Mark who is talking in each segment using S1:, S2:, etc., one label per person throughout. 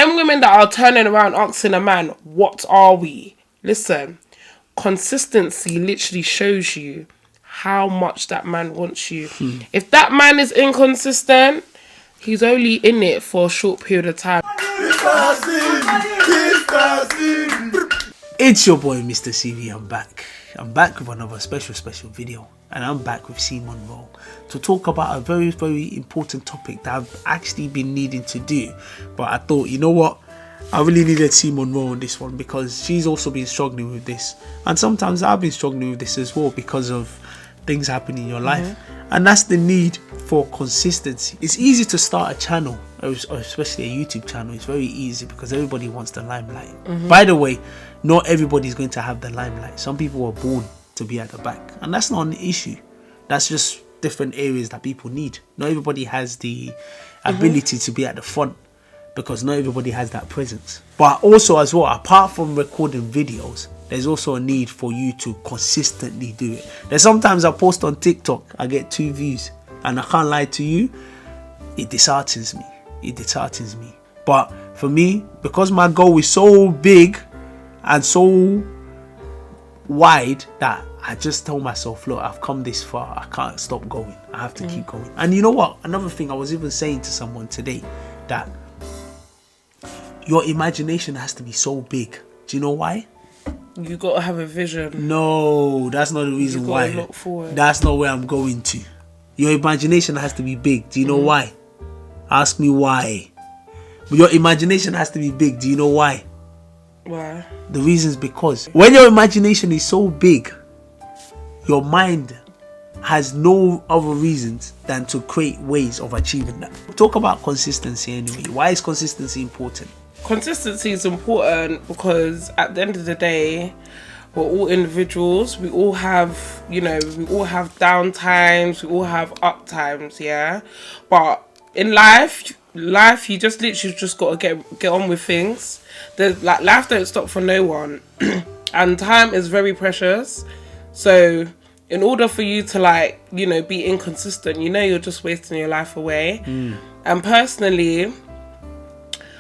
S1: them women that are turning around asking a man, what are we? Listen, consistency literally shows you how much that man wants you. If that man is inconsistent, he's only in it for a short period of time.
S2: It's your boy Mr. CV. I'm back with another special video, and I'm back with C Monroe to talk about a very important topic that I've actually been needing to do, but I thought, you know what, I really needed C Monroe on this one because she's also been struggling with this, and sometimes I've been struggling with this as well because of things happen in your life, and that's the need for consistency. It's easy to start a channel, especially a YouTube channel. It's very easy because everybody wants the limelight. By the way, not everybody's going to have the limelight. Some people are born to be at the back, and that's not an issue. That's just different areas that people need. Not everybody has the ability to be at the front because not everybody has that presence. But also as well, apart from recording videos, there's also a need for you to consistently do it. There's sometimes I post on TikTok, I get 2 views, and I can't lie to you, it disheartens me. But for me, because my goal is so big and so wide, that I just tell myself, look, I've come this far, I can't stop going, I have to keep going. And you know what, another thing I was even saying to someone today, that your imagination has to be so big. Do you know why?
S1: You gotta have a vision.
S2: No, that's not the reason why.
S1: Look forward.
S2: That's not where I'm going to. Your imagination has to be big. Do you know why? Ask me why. Your imagination has to be big. Do you know why?
S1: Why?
S2: The reason is because when your imagination is so big, your mind has no other reasons than to create ways of achieving that. Talk about consistency anyway. Why is consistency important?
S1: Consistency is important because at the end of the day, we're all individuals. We all have, we all have down times. We all have up times, yeah. But in life, you just literally just got to get on with things. Life don't stop for no one, and time is very precious. So in order for you to be inconsistent, you're just wasting your life away. And personally,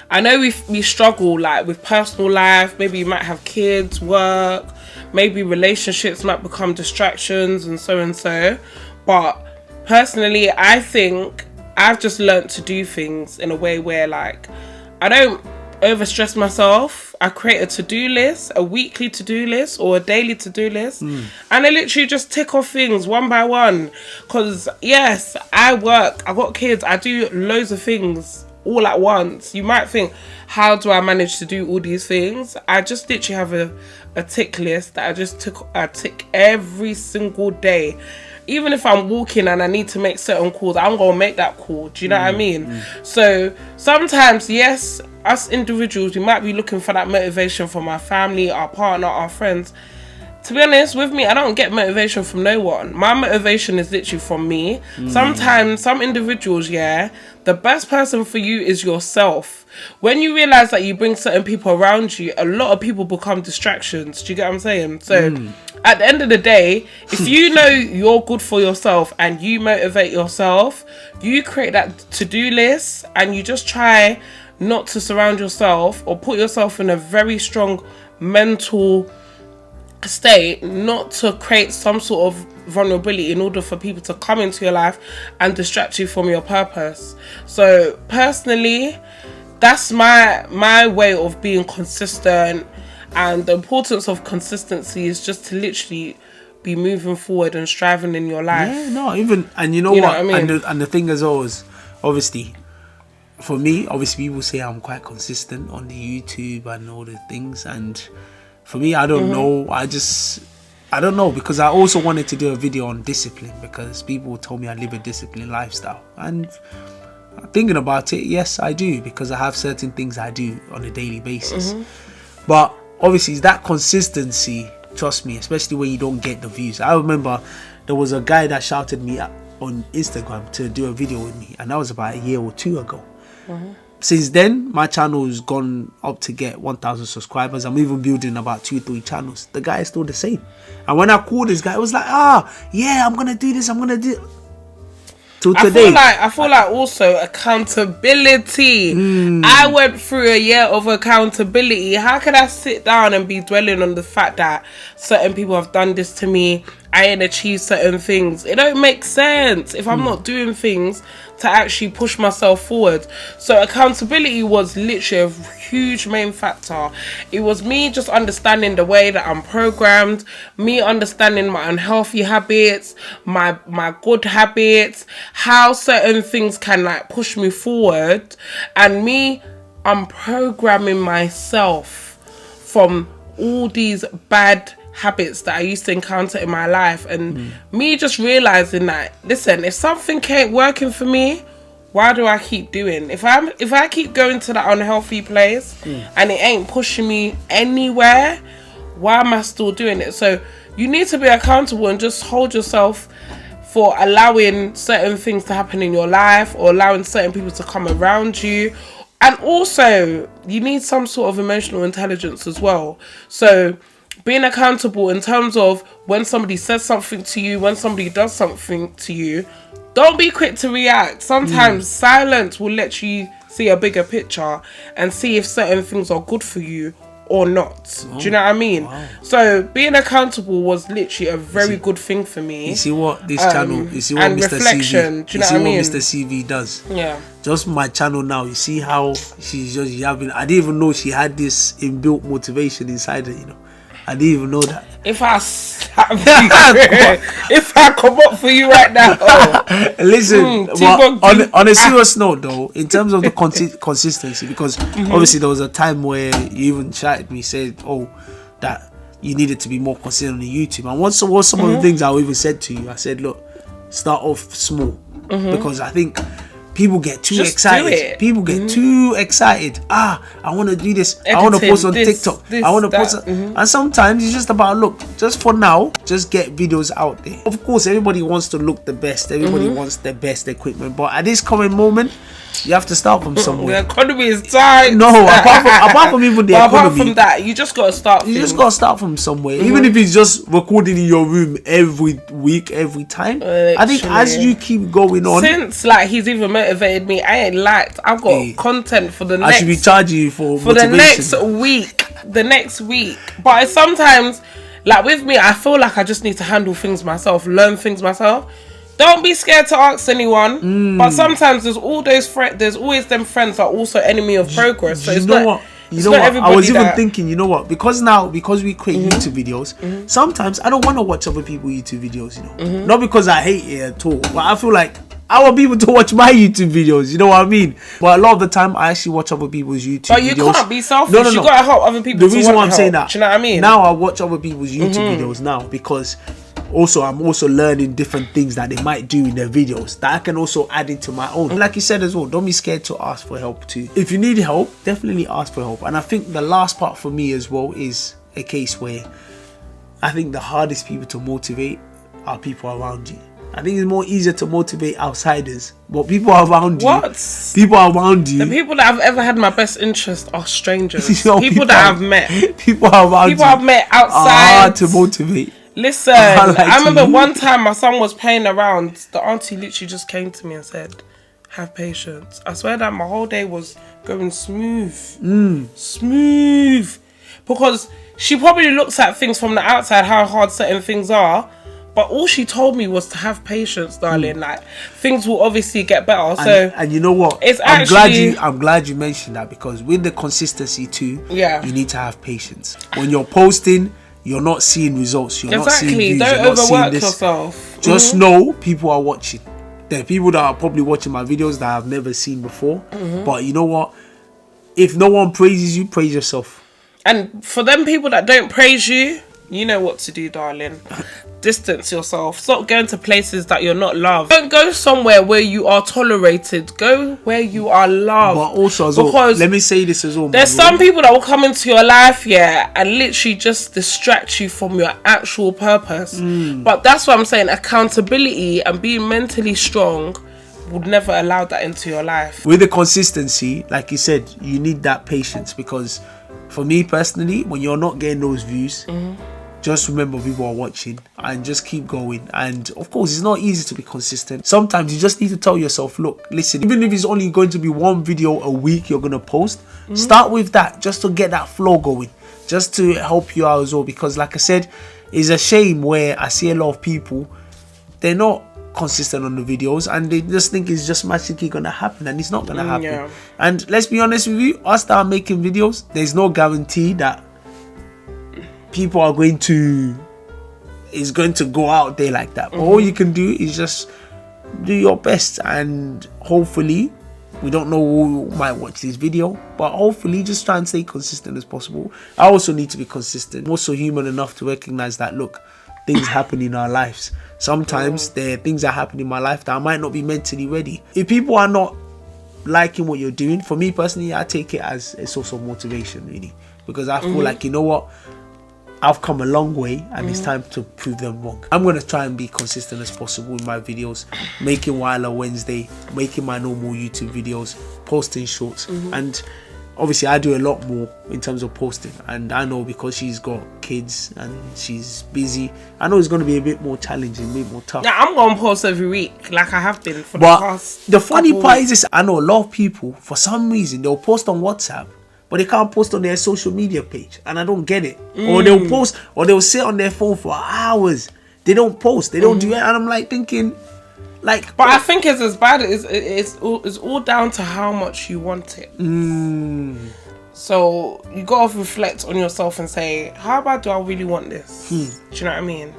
S1: I know we struggle with personal life. Maybe you might have kids, work, maybe relationships might become distractions and so. But personally, I think I've just learnt to do things in a way where I don't overstress myself. I create a to-do list, a weekly to-do list or a daily to-do list, and I literally just tick off things one by one. Because yes, I work, I got kids, I do loads of things all at once. You might think, how do I manage to do all these things? I just literally have a tick list that I tick every single day. Even if I'm walking and I need to make certain calls, I'm gonna make that call. Do you know what I mean? So sometimes, yes, us individuals, we might be looking for that motivation from our family, our partner, our friends. To be honest with me, I don't get motivation from no one. My motivation is literally from me. Sometimes, some individuals, the best person for you is yourself. When you realize that you bring certain people around you, a lot of people become distractions. Do you get what I'm saying? So at the end of the day, if you know you're good for yourself and you motivate yourself, you create that to-do list and you just try not to surround yourself or put yourself in a very strong mental state, not to create some sort of vulnerability in order for people to come into your life and distract you from your purpose. So personally, that's my way of being consistent, and the importance of consistency is just to literally be moving forward and striving in your life.
S2: And you know what I mean?
S1: And
S2: the thing is always, obviously, for me, people say I'm quite consistent on the YouTube and all the things, and for me, I don't know. I don't know, because I also wanted to do a video on discipline because people told me I live a disciplined lifestyle. And thinking about it, yes, I do, because I have certain things I do on a daily basis. But obviously, that consistency, trust me, especially when you don't get the views. I remember there was a guy that shouted me up on Instagram to do a video with me, and that was about a year or 2 ago. Since then, my channel has gone up to get 1,000 subscribers. I'm even building about 2-3 channels. The guy is still the same. And when I called this guy, it was like, yeah, I'm going to do this. till today.
S1: I feel like also accountability. I went through a year of accountability. How can I sit down and be dwelling on the fact that certain people have done this to me? I ain't achieved certain things. It don't make sense if I'm not doing things to actually push myself forward. So accountability was literally a huge main factor. It was me just understanding the way that I'm programmed, me understanding my unhealthy habits, my good habits, how certain things can like push me forward, and me unprogramming myself from all these bad habits that I used to encounter in my life, and me just realizing that, listen, if something ain't working for me, why do I keep doing? If I keep going to that unhealthy place and it ain't pushing me anywhere, why am I still doing it? So you need to be accountable and just hold yourself for allowing certain things to happen in your life, or allowing certain people to come around you. And also you need some sort of emotional intelligence as well. So being accountable in terms of when somebody says something to you, when somebody does something to you, don't be quick to react. Sometimes silence will let you see a bigger picture and see if certain things are good for you or not. Do you know what I mean? So being accountable was literally a very good thing for me.
S2: You see what this channel, you see what
S1: and
S2: Mr.
S1: reflection,
S2: CV,
S1: do you know what I mean?
S2: Mr. CV does.
S1: Yeah.
S2: Just my channel now, you see how she's just having, I didn't even know she had this inbuilt motivation inside her, you know. I didn't even know that.
S1: If I slap you, if I come up for you right now,
S2: listen. But on a serious note, though, in terms of the consistency, because obviously there was a time where you even chatted me, said, "Oh, that you needed to be more consistent on YouTube." And what some of the things I even said to you? I said, "Look, start off small," because I think people get too excited. People get too excited. I want to do this. I want to post on TikTok. I want to post. And sometimes it's just about, look, just for now, just get videos out there. Of course, everybody wants to look the best. Everybody wants the best equipment. But at this current moment, you have to start from somewhere.
S1: The economy is tight.
S2: No, apart from even the economy.
S1: Apart from that, you just got to start.
S2: You just got to start from somewhere. Even if it's just recording in your room every week, every time. I think as you keep going on.
S1: Since like he's even motivated me, I ain't liked. I've got content for the next.
S2: I should be charging you for
S1: the next week. The next week. But sometimes, like with me, I feel like I just need to handle things myself, learn things myself. Don't be scared to ask anyone. But sometimes there's all those there's always them friends that are also enemy of progress. So it's not. You know what?
S2: I was even thinking, you know what? Because we create YouTube videos, sometimes I don't want to watch other people's YouTube videos, you know. Not because I hate it at all, but I feel like I want people to watch my YouTube videos, you know what I mean? But a lot of the time I actually watch other people's YouTube videos.
S1: But you can't be selfish.
S2: No.
S1: You gotta help other people.
S2: The reason why I'm saying that,
S1: do you know what I mean?
S2: Now I watch other people's YouTube videos now because I'm also learning different things that they might do in their videos that I can also add into my own. And like you said as well, don't be scared to ask for help too. If you need help, definitely ask for help. And I think the last part for me as well is a case where I think the hardest people to motivate are people around you. I think it's more easier to motivate outsiders, but people around you.
S1: What?
S2: People around you.
S1: The people that have ever had my best interest are strangers.
S2: You know,
S1: people that I've met.
S2: People around you.
S1: People I've met outside.
S2: Are hard to motivate.
S1: Listen, I remember one time my son was playing around. The auntie literally just came to me and said, "Have patience." I swear that my whole day was going smooth. Smooth. Because she probably looks at things from the outside, how hard certain things are. But all she told me was to have patience, darling. Like, things will obviously get better.
S2: And you know what?
S1: It's
S2: I'm glad you mentioned that, because with the consistency too, you need to have patience. When you're posting, you're not seeing results. You're not seeing views.
S1: Don't
S2: you're not
S1: overwork
S2: seeing
S1: yourself.
S2: Just know people are watching. There are people that are probably watching my videos that I've never seen before. But you know what? If no one praises you, praise yourself.
S1: And for them people that don't praise you, you know what to do, darling. Distance yourself. Stop going to places that you're not loved. Don't go somewhere where you are tolerated. Go where you are loved.
S2: But also as well, let me say this as well.
S1: There's some people that will come into your life, and literally just distract you from your actual purpose. But that's what I'm saying. Accountability and being mentally strong would never allow that into your life.
S2: With the consistency, like you said, you need that patience, because for me personally, when you're not getting those views, just remember people are watching and just keep going. And of course, it's not easy to be consistent. Sometimes you just need to tell yourself, look, listen, even if it's only going to be one video a week you're going to post, start with that just to get that flow going, just to help you out as well. Because like I said, it's a shame where I see a lot of people, they're not consistent on the videos and they just think it's just magically gonna happen, and it's not gonna happen.
S1: Yeah.
S2: And let's be honest with you, us that are making videos, there's no guarantee that people are going to go out there like that. But all you can do is just do your best, and hopefully, we don't know who might watch this video, but hopefully just try and stay consistent as possible. I also need to be consistent. I'm also human enough to recognize that, look, things happen in our lives. Sometimes there are things that happen in my life that I might not be mentally ready. If people are not liking what you're doing, for me personally, I take it as a source of motivation, really, because I feel like, you know what, I've come a long way and it's time to prove them wrong. I'm going to try and be consistent as possible in my videos, making Wilder Wednesday, making my normal YouTube videos, posting shorts, and obviously I do a lot more in terms of posting, and I know because she's got kids and she's busy, I know it's going to be a bit more challenging, a bit more tough.
S1: Yeah, I'm going to post every week like I have been for the past.
S2: The funny part is this, I know a lot of people, for some reason, they'll post on WhatsApp, but they can't post on their social media page, and I don't get it. Or they'll post, or they'll sit on their phone for hours. They don't post, they don't do it, and I'm like thinking, like.
S1: But I think it's as bad. It's all down to how much you want it. So you gotta reflect on yourself and say, how bad do I really want this? Do you know what I mean?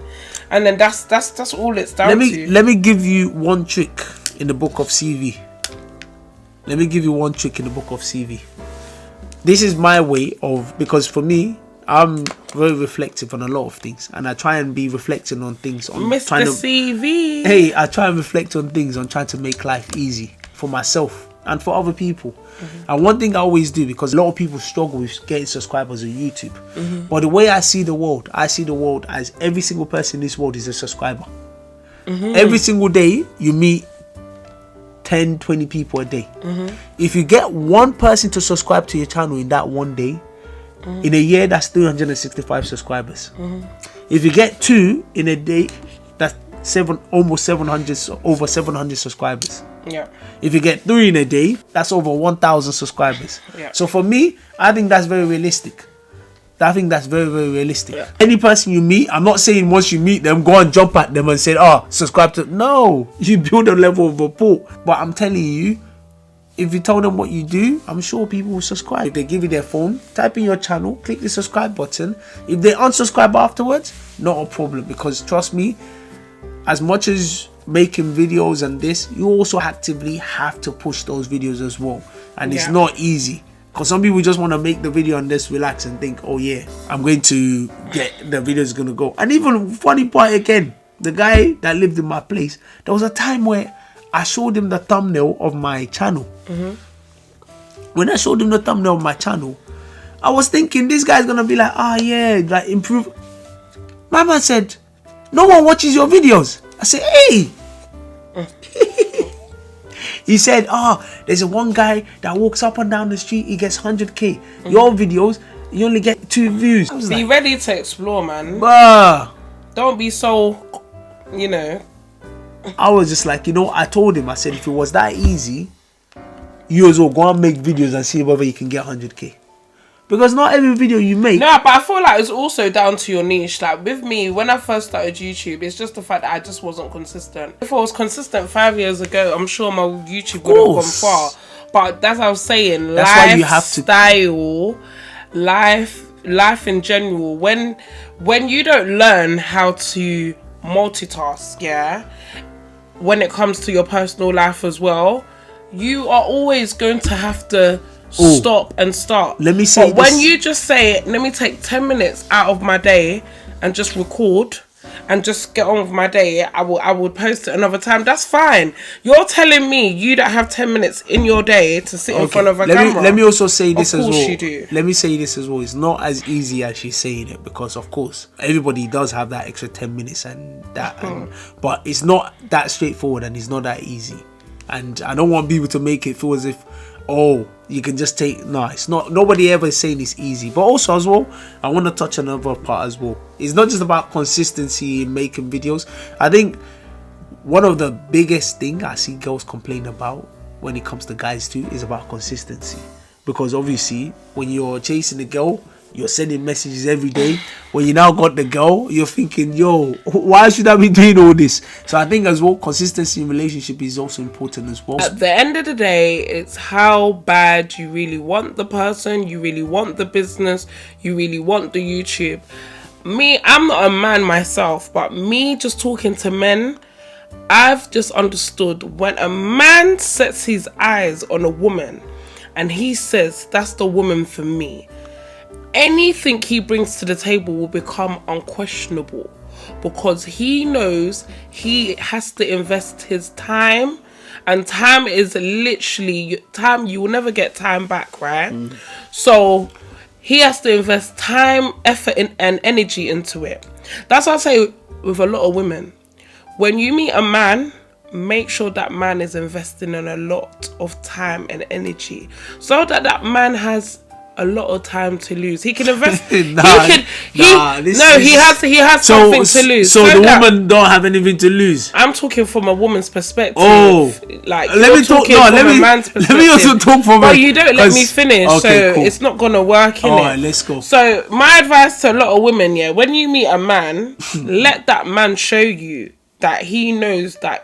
S1: And then that's all it's down to.
S2: Let me give you one trick in the book of CV. This is my way of, because for me, I'm very reflective on a lot of things, and I try and be reflecting on things.
S1: Mr. CV.
S2: Hey, I try and reflect on things on trying to make life easy for myself and for other people. And one thing I always do, because a lot of people struggle with getting subscribers on YouTube, but the way I see the world as every single person in this world is a subscriber. Every single day you meet 10, 20 people a day. If you get one person to subscribe to your channel in that one day, in a year, that's 365 subscribers. If you get two in a day, that's over 700 subscribers.
S1: Yeah.
S2: If you get three in a day, that's over 1,000 subscribers.
S1: Yeah.
S2: So for me, I think that's very realistic. Very realistic.
S1: Yeah.
S2: Any person you meet, I'm not saying once you meet them, go and jump at them and say, oh, subscribe to. No, you build a level of rapport. But I'm telling you, if you tell them what you do, I'm sure people will subscribe. If they give you their phone, type in your channel, click the subscribe button. If they unsubscribe afterwards, not a problem. Because trust me, as much as making videos and this, you also actively have to push those videos as well. And it's not easy. Because some people just want to make the video and just relax and think, oh yeah, I'm going to get, the video is going to go. And even funny part again, the guy that lived in my place, there was a time where I showed him the thumbnail of my channel. When I showed him the thumbnail of my channel, I was thinking this guy's going to be like, ah yeah, like improve. My man said, no one watches your videos. I said, hey. He said, there's a one guy that walks up and down the street, he gets 100k. Your videos, you only get 2 views.
S1: Be ready to explore, man.
S2: Bruh.
S1: Don't be so, you know.
S2: I was just like, I told him, I said, if it was that easy, you as well go and make videos and see whether you can get 100k. Because not every video you make.
S1: No, but I feel like it's also down to your niche. Like with me, when I first started YouTube, it's just the fact that I just wasn't consistent. If I was consistent 5 years ago, I'm sure my YouTube would have gone far. But that's what I was saying.
S2: That's why you have to.
S1: Life in general. When you don't learn how to multitask, when it comes to your personal life as well, you are always going to have to stop and start.
S2: Let me say
S1: but when you just say, let me take 10 minutes out of my day and just record and just get on with my day, I will post it another time. That's fine. You're telling me you don't have 10 minutes in your day to sit in front of a camera.
S2: Let me also say this as well.
S1: Of course you do.
S2: Let me say this as well. It's not as easy as she's saying it, because of course everybody does have that extra 10 minutes and that, but it's not that straightforward and it's not that easy. And I don't want people to make it feel as if oh, you can just take. No, it's not. Nobody ever is saying it's easy. But also as well, I want to touch on another part as well. It's not just about consistency in making videos. I think one of the biggest thing I see girls complain about when it comes to guys too is about consistency. Because obviously, when you're chasing a girl, you're sending messages every day. When you now got the girl, you're thinking, yo, why should I be doing all this? So I think as well, consistency in relationship is also important as well.
S1: At the end of the day, it's how bad you really want the person, you really want the business, you really want the YouTube. Me, I'm not a man myself, but me just talking to men, I've just understood when a man sets his eyes on a woman and he says, that's the woman for me, anything he brings to the table will become unquestionable, because he knows he has to invest his time, and time is literally time. You will never get time back, right? So he has to invest time, effort, and energy into it. That's what I say with a lot of women. When you meet a man, make sure that man is investing in a lot of time and energy, so that that man has a lot of time to lose. He can invest. He has something to lose.
S2: So the woman don't have anything to lose.
S1: I'm talking from a woman's perspective.
S2: Oh,
S1: like
S2: let me talk. No, let me also talk from.
S1: But you don't let me finish,
S2: okay,
S1: so
S2: cool.
S1: It's not gonna work.
S2: All right, let's go.
S1: So my advice to a lot of women, yeah, when you meet a man, let that man show you that he knows that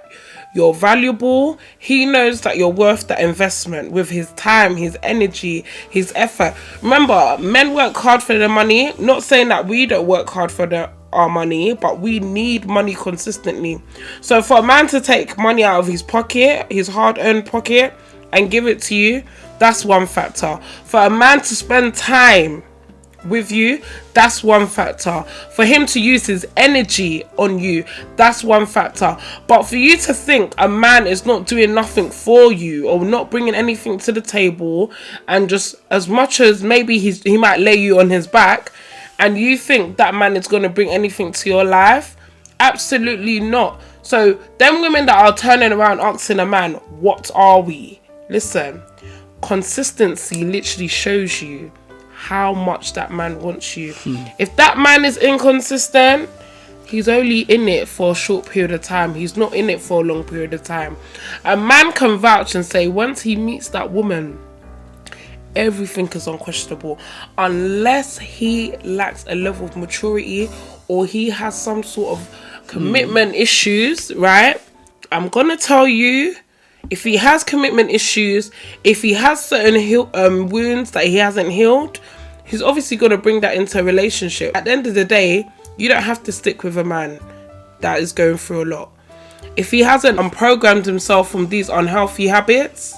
S1: you're valuable. He knows that you're worth that investment with his time, his energy, his effort. Remember, men work hard for their money. Not saying that we don't work hard for our money, but we need money consistently. So for a man to take money out of his pocket, his hard-earned pocket, and give it to you, that's one factor. For a man to spend time with you, that's one factor. For him to use his energy on you, that's one factor. But for you to think a man is not doing nothing for you or not bringing anything to the table, and just as much as maybe he might lay you on his back, and you think that man is going to bring anything to your life, absolutely not. So them women that are turning around asking a man, what are we? Listen, consistency literally shows you how much that man wants you. If that man is inconsistent, he's only in it for a short period of time. He's not in it for a long period of time. A man can vouch and say once he meets that woman, everything is unquestionable, unless he lacks a level of maturity or he has some sort of commitment issues, right? I'm gonna tell you, if he has commitment issues, if he has certain wounds that he hasn't healed, he's obviously going to bring that into a relationship. At the end of the day, you don't have to stick with a man that is going through a lot. If he hasn't unprogrammed himself from these unhealthy habits,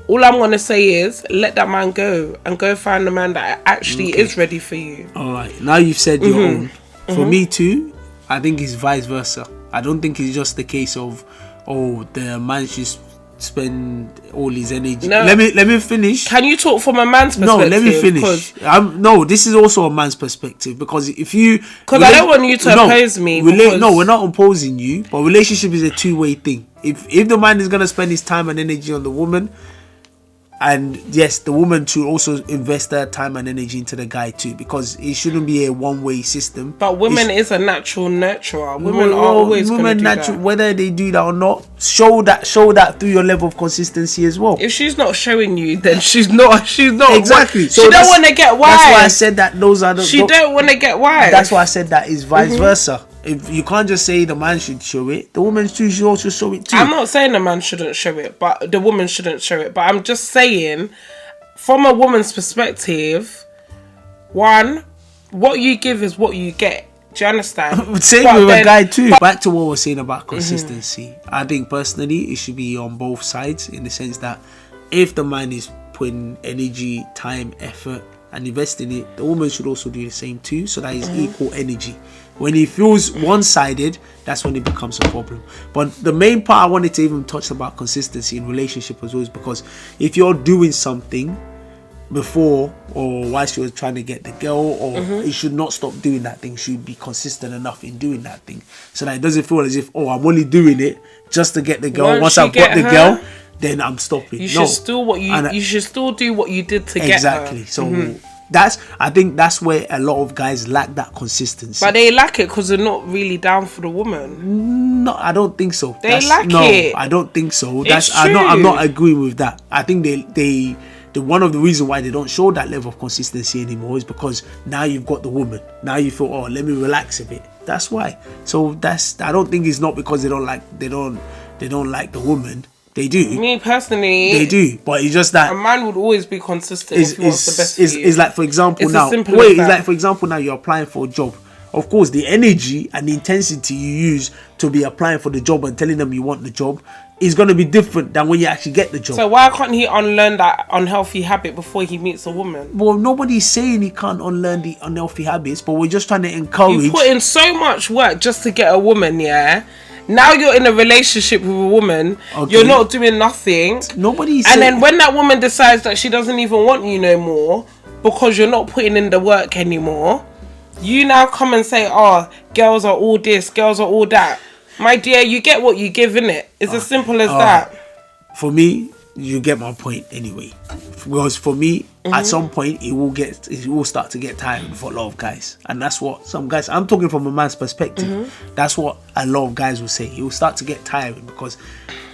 S1: all I'm going to say is let that man go and go find a man that actually is ready for you.
S2: All right. Now you've said your own. For me too, I think it's vice versa. I don't think it's just the case of, oh, the man should spend all his energy.
S1: No.
S2: Let me finish.
S1: Can you talk from a man's perspective?
S2: No, let me finish. No, this is also a man's perspective, because if you...
S1: Because I don't want you to oppose me.
S2: No, we're not opposing you, but relationship is a two-way thing. If the man is going to spend his time and energy on the woman, and yes, the woman should also invest their time and energy into the guy too, because it shouldn't be a one-way system.
S1: But women is a natural nurturer. Women are always going to do that.
S2: Whether they do that or not, show that through your level of consistency as well.
S1: If she's not showing you, then she's not
S2: exactly.
S1: So she don't want to get wise.
S2: That's why I said that those are the.
S1: She don't want to get wise.
S2: That's why I said that is vice versa. If you can't just say the man should show it, the woman too should also show it too.
S1: I'm not saying the man shouldn't show it, but the woman shouldn't show it. But I'm just saying, from a woman's perspective, one, what you give is what you get. Do you understand?
S2: Same with a guy too. Back to what we're saying about consistency. I think personally it should be on both sides, in the sense that if the man is putting energy, time, effort and investing it, the woman should also do the same too, so that is equal energy. When it feels one-sided, that's when it becomes a problem. But the main part I wanted to even touch about consistency in relationship as well is because if you're doing something before or whilst you're trying to get the girl, or you should not stop doing that thing, you should be consistent enough in doing that thing, so that it doesn't feel as if, oh, I'm only doing it just to get the girl. Once I've got the girl, then I'm stopping.
S1: You should still you should still do what you did to get her.
S2: Exactly. So I think that's where a lot of guys lack that consistency.
S1: But they lack it because they're not really down for the woman.
S2: No, I don't think so.
S1: They lack it.
S2: I don't think so.
S1: True.
S2: I'm not agreeing with that. I think the one of the reasons why they don't show that level of consistency anymore is because now you've got the woman. Now you feel, oh, let me relax a bit. That's why. So I don't think it's not because they don't like the woman. They do.
S1: Me personally,
S2: they do. But it's just that
S1: a man would always be consistent if he wants the best for you.
S2: It's like, for example, now you're applying for a job. Of course, the energy and the intensity you use to be applying for the job and telling them you want the job is going to be different than when you actually get the job.
S1: So why can't he unlearn that unhealthy habit before he meets a woman?
S2: Well, nobody's saying he can't unlearn the unhealthy habits, but we're just trying to encourage.
S1: You put in so much work just to get a woman, yeah? Now you're in a relationship with a woman, you're not doing nothing. And then when that woman decides that she doesn't even want you no more because you're not putting in the work anymore, you now come and say, oh, girls are all this, girls are all that. My dear, you get what you give, innit? It's as simple as that.
S2: For me, you get my point anyway. Because for me, at some point, it will start to get tiring for a lot of guys. And that's what some guys, I'm talking from a man's perspective, that's what a lot of guys will say. It will start to get tiring because,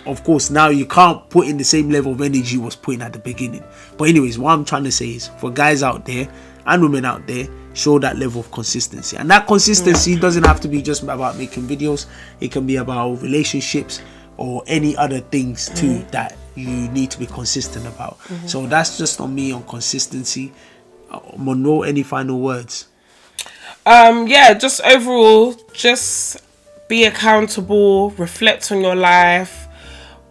S2: of course, now you can't put in the same level of energy you was putting at the beginning. But anyways, what I'm trying to say is, for guys out there and women out there, show that level of consistency. And that consistency doesn't have to be just about making videos. It can be about relationships or any other things too that you need to be consistent about. So that's just on me on consistency. Monroe, any final words?
S1: Yeah, just overall, just be accountable, reflect on your life,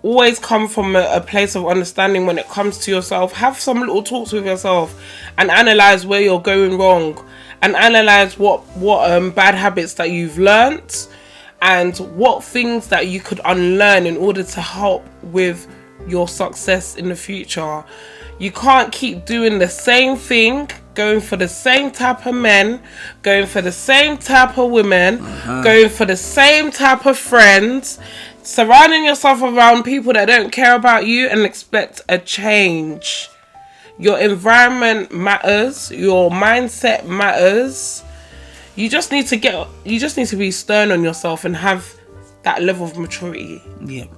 S1: always come from a place of understanding when it comes to yourself. Have some little talks with yourself and analyze where you're going wrong, and analyze what bad habits that you've learnt and what things that you could unlearn in order to help with your success in the future. You can't keep doing the same thing, going for the same type of men, going for the same type of women, going for the same type of friends, surrounding yourself around people that don't care about you and expect a change. Your environment matters, your mindset matters. You just need to be stern on yourself and have that level of maturity.
S2: Yep.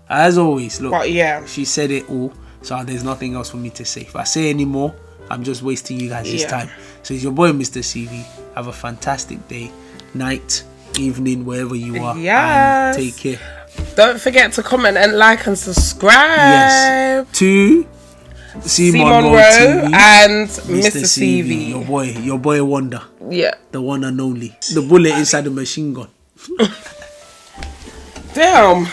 S2: As always, look,
S1: but yeah,
S2: she said it all, so there's nothing else for me to say. If I say any more, I'm just wasting you guys' time. So it's your boy, Mr. CV. Have a fantastic day, night, evening, wherever you are.
S1: Yes.
S2: And take care.
S1: Don't forget to comment and like and subscribe.
S2: Yes. To C
S1: Monroe
S2: TV
S1: and Mr. CV.
S2: Your boy Wonder.
S1: Yeah.
S2: The one and only. The bullet inside the machine gun.
S1: Damn.